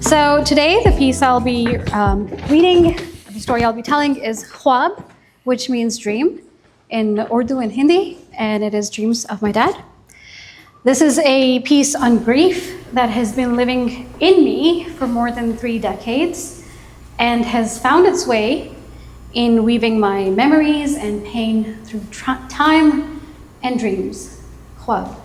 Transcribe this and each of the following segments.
So today, the piece I'll be reading, the story I'll be telling is Khwab, which means dream in Urdu and Hindi, and it is dreams of my dad. This is a piece on grief that has been living in me for more than 3 decades and has found its way in weaving my memories and pain through time and dreams. Khwab.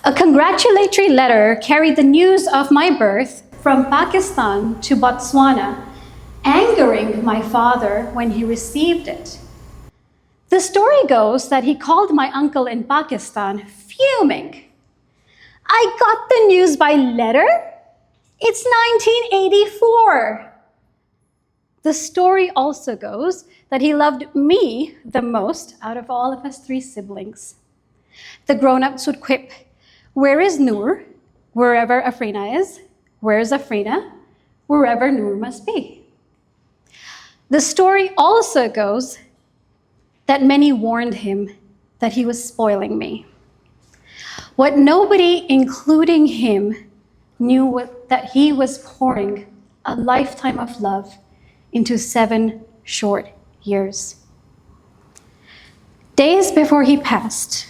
A congratulatory letter carried the news of my birth from Pakistan to Botswana, angering my father when he received it. The story goes that he called my uncle in Pakistan, fuming. "I got the news by letter? It's 1984. The story also goes that he loved me the most out of all of us 3 siblings. The grown-ups would quip, "Where is Noor? Wherever Afreina is. Where is Afreina? Wherever Noor must be." The story also goes that many warned him that he was spoiling me. What nobody, including him, knew that he was pouring a lifetime of love into 7 short years. Days before he passed,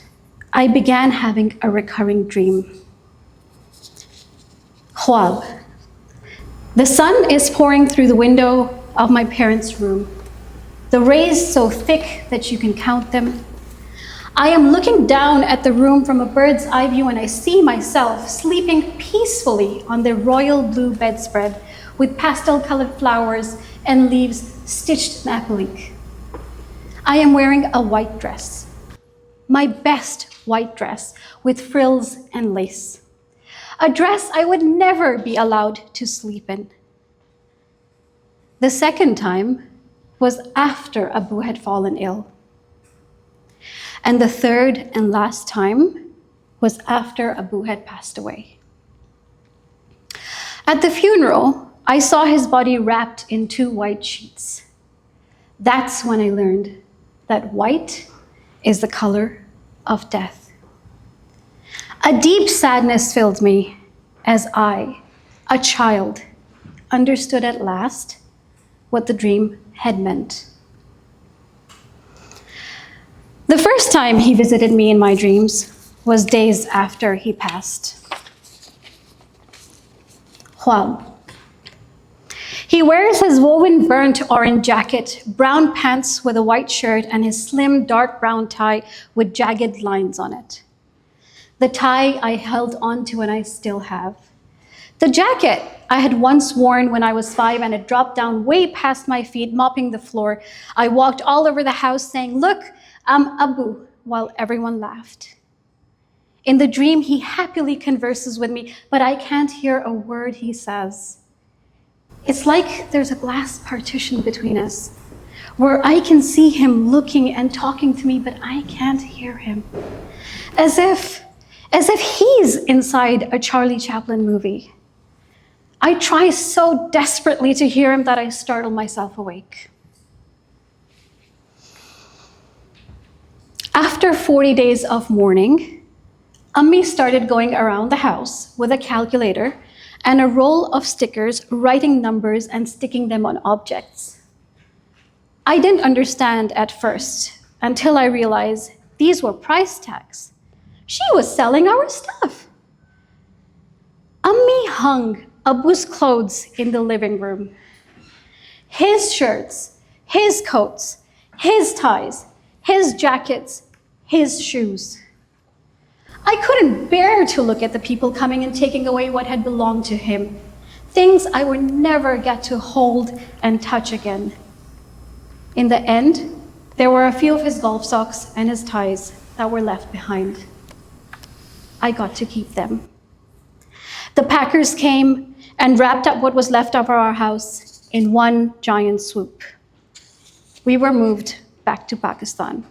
I began having a recurring dream. Khwab. The sun is pouring through the window of my parents' room, the rays so thick that you can count them. I am looking down at the room from a bird's eye view and I see myself sleeping peacefully on the royal blue bedspread with pastel-colored flowers and leaves stitched in applique. I am wearing a white dress, my best white dress with frills and lace, a dress I would never be allowed to sleep in. The second time was after Abu had fallen ill. And the third and last time was after Abu had passed away. At the funeral, I saw his body wrapped in 2 white sheets. That's when I learned that white is the color of death. A deep sadness filled me as I, a child, understood at last what the dream had meant. The first time he visited me in my dreams was days after he passed. Khwab. He wears his woven burnt orange jacket, brown pants with a white shirt, and his slim dark brown tie with jagged lines on it. The tie I held onto and I still have. The jacket I had once worn when I was 5 and it dropped down way past my feet, mopping the floor. I walked all over the house saying, "Look, I'm Abu," while everyone laughed. In the dream, he happily converses with me, but I can't hear a word he says. It's like there's a glass partition between us, where I can see him looking and talking to me, but I can't hear him. As if he's inside a Charlie Chaplin movie. I try so desperately to hear him that I startle myself awake. After 40 days of mourning, Ammi started going around the house with a calculator and a roll of stickers, writing numbers and sticking them on objects. I didn't understand at first until I realized these were price tags. She was selling our stuff. Ammi hung Abu's clothes in the living room. His shirts, his coats, his ties, his jackets, his shoes. I couldn't bear to look at the people coming and taking away what had belonged to him, things I would never get to hold and touch again. In the end, there were a few of his golf socks and his ties that were left behind. I got to keep them. The packers came and wrapped up what was left of our house in one giant swoop. We were moved back to Pakistan.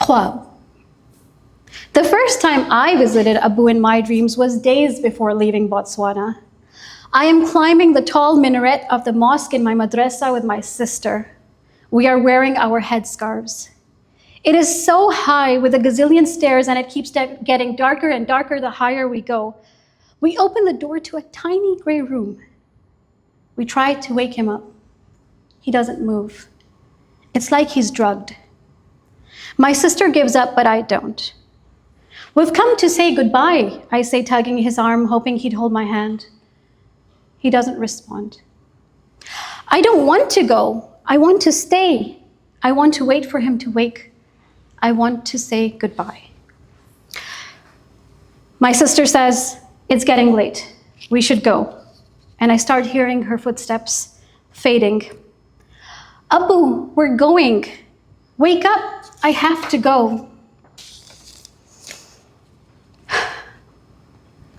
Khwab. The first time I visited Abu in my dreams was days before leaving Botswana. I am climbing the tall minaret of the mosque in my madrasa with my sister. We are wearing our headscarves. It is so high with a gazillion stairs, and it keeps getting darker and darker the higher we go. We open the door to a tiny gray room. We try to wake him up. He doesn't move. It's like he's drugged. My sister gives up, but I don't. We've come to say goodbye, I say, tugging his arm, hoping he'd hold my hand. He doesn't respond. I don't want to go. I want to stay. I want to wait for him to wake. I want to say goodbye. My sister says, it's getting late. We should go. And I start hearing her footsteps fading. Abu, we're going. Wake up. I have to go.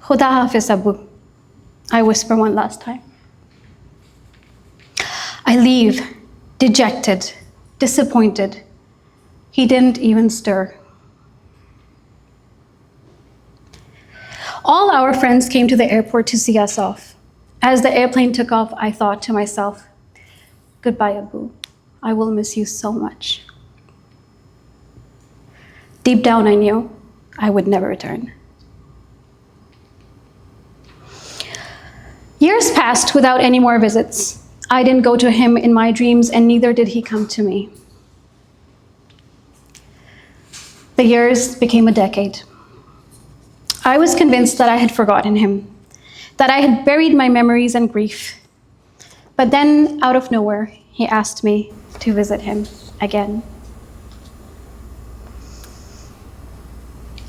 Khuda Hafiz, Abu. I whisper one last time. I leave, dejected, disappointed. He didn't even stir. All our friends came to the airport to see us off. As the airplane took off, I thought to myself, goodbye, Abu. I will miss you so much. Deep down, I knew I would never return. Years passed without any more visits. I didn't go to him in my dreams, and neither did he come to me. The years became a decade. I was convinced that I had forgotten him, that I had buried my memories and grief. But then, out of nowhere, he asked me to visit him again.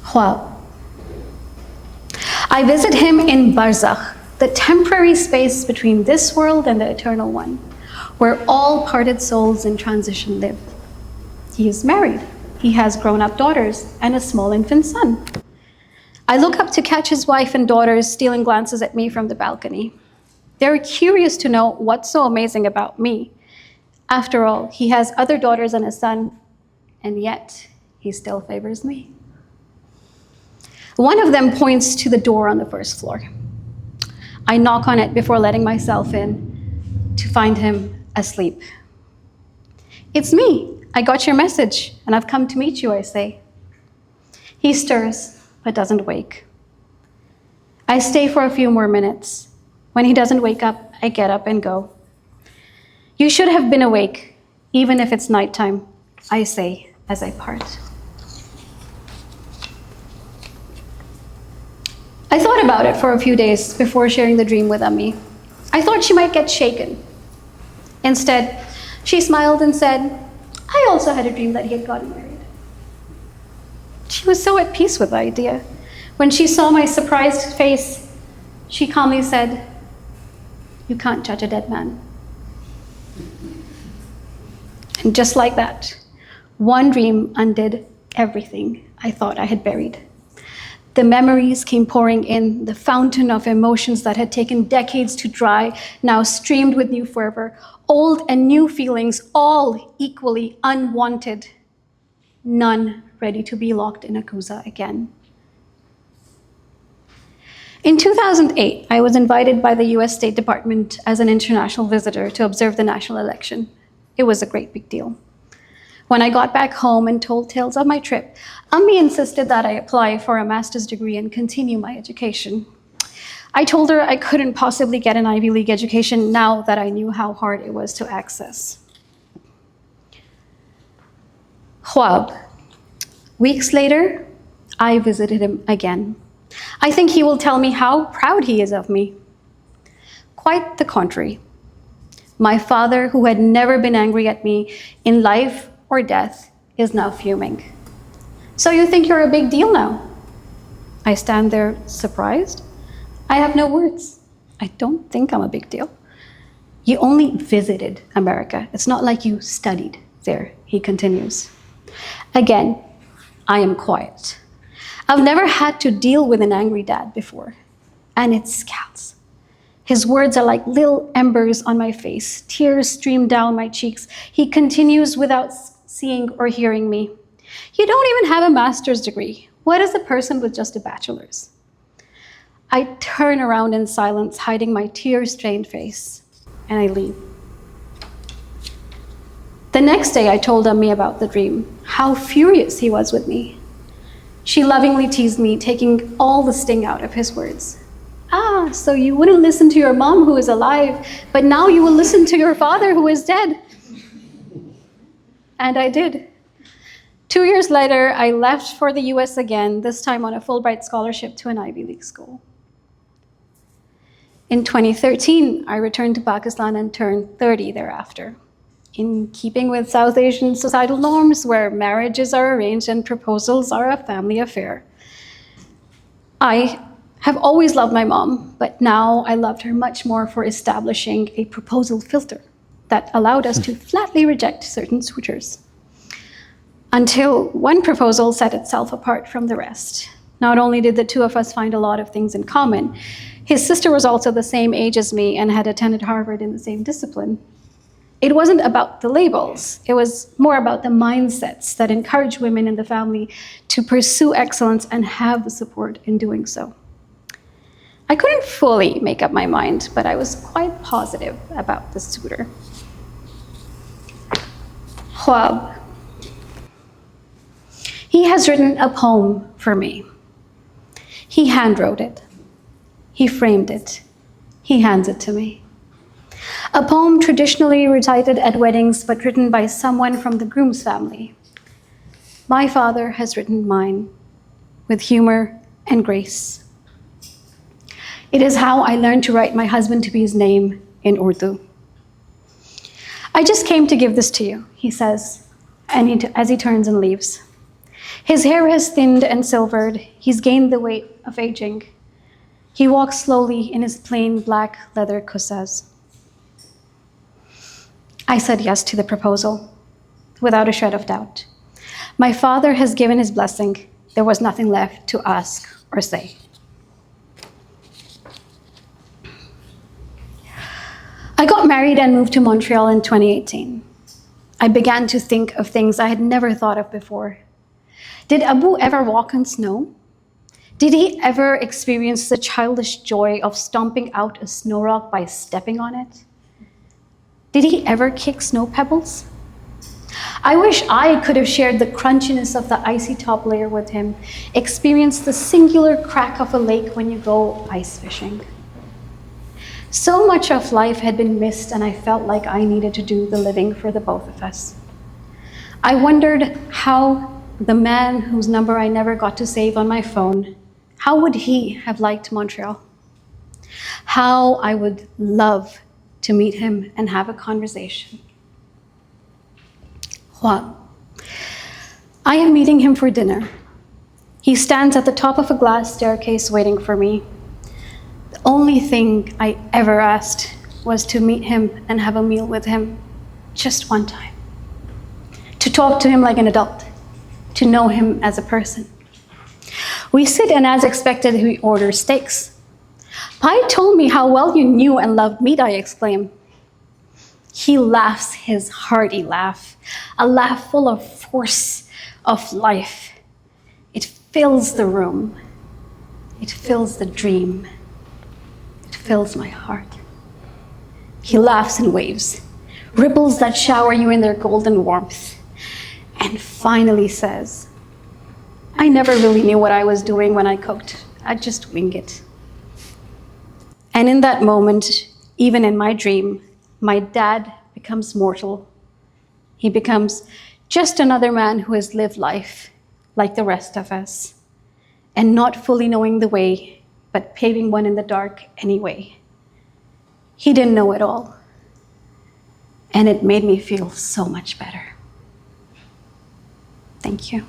Khwab. I visit him in Barzakh, the temporary space between this world and the eternal one, where all parted souls in transition live. He is married. He has grown-up daughters and a small infant son. I look up to catch his wife and daughters stealing glances at me from the balcony. They're curious to know what's so amazing about me. After all, he has other daughters and a son, and yet he still favors me. One of them points to the door on the first floor. I knock on it before letting myself in to find him asleep. It's me. I got your message, and I've come to meet you, I say. He stirs, but doesn't wake. I stay for a few more minutes. When he doesn't wake up, I get up and go. You should have been awake, even if it's nighttime, I say as I part. I thought about it for a few days before sharing the dream with Ammi. I thought she might get shaken. Instead, she smiled and said, I also had a dream that he had gotten married. She was so at peace with the idea. When she saw my surprised face, she calmly said, you can't judge a dead man. And just like that, one dream undid everything I thought I had buried. The memories came pouring in. The fountain of emotions that had taken decades to dry now streamed with new fervor. Old and new feelings, all equally unwanted. None ready to be locked in a kuza again. In 2008, I was invited by the US State Department as an international visitor to observe the national election. It was a great big deal. When I got back home and told tales of my trip, Ammi insisted that I apply for a master's degree and continue my education. I told her I couldn't possibly get an Ivy League education now that I knew how hard it was to access. Khwab. Weeks later, I visited him again. I think he will tell me how proud he is of me. Quite the contrary. My father, who had never been angry at me in life or death, is now fuming. So you think you're a big deal now? I stand there surprised. I have no words. I don't think I'm a big deal. You only visited America. It's not like you studied there, he continues. Again, I am quiet. I've never had to deal with an angry dad before, and it scalds. His words are like little embers on my face. Tears stream down my cheeks. He continues without seeing or hearing me. You don't even have a master's degree. What is a person with just a bachelor's? I turn around in silence, hiding my tear-stained face, and I leave. The next day, I told Ammi about the dream, how furious he was with me. She lovingly teased me, taking all the sting out of his words. "Ah, so you wouldn't listen to your mom who is alive, but now you will listen to your father who is dead." And I did. 2 years later, I left for the US again, this time on a Fulbright scholarship to an Ivy League school. In 2013, I returned to Pakistan and turned 30 thereafter. In keeping with South Asian societal norms where marriages are arranged and proposals are a family affair. I have always loved my mom, but now I loved her much more for establishing a proposal filter that allowed us to flatly reject certain suitors. Until one proposal set itself apart from the rest. Not only did the two of us find a lot of things in common, his sister was also the same age as me and had attended Harvard in the same discipline. It wasn't about the labels, it was more about the mindsets that encourage women in the family to pursue excellence and have the support in doing so. I couldn't fully make up my mind, but I was quite positive about the suitor. Khwab. He has written a poem for me. He handwrote it. He framed it. He hands it to me. A poem traditionally recited at weddings, but written by someone from the groom's family. My father has written mine with humor and grace. It is how I learned to write my husband to be his name in Urdu. "I just came to give this to you," he says, as he turns and leaves. His hair has thinned and silvered. He's gained the weight of aging. He walks slowly in his plain black leather kursas. I said yes to the proposal, without a shred of doubt. My father has given his blessing. There was nothing left to ask or say. I got married and moved to Montreal in 2018. I began to think of things I had never thought of before. Did Abu ever walk on snow? Did he ever experience the childish joy of stomping out a snow rock by stepping on it? Did he ever kick snow pebbles? I wish I could have shared the crunchiness of the icy top layer with him, experienced the singular crack of a lake when you go ice fishing. So much of life had been missed, and I felt like I needed to do the living for the both of us. I wondered how the man whose number I never got to save on my phone, how would he have liked Montreal? How I would love to meet him and have a conversation. Well, I am meeting him for dinner. He stands at the top of a glass staircase waiting for me. The only thing I ever asked was to meet him and have a meal with him, just one time. To talk to him like an adult, to know him as a person. We sit, and as expected, we order steaks. "Pai told me how well you knew and loved meat," I exclaim. He laughs his hearty laugh, a laugh full of force of life. It fills the room. It fills the dream. It fills my heart. He laughs in waves, ripples that shower you in their golden warmth, and finally says, "I never really knew what I was doing when I cooked. I'd just wing it." And in that moment, even in my dream, my dad becomes mortal. He becomes just another man who has lived life like the rest of us, and not fully knowing the way, but paving one in the dark anyway. He didn't know it all, and it made me feel so much better. Thank you.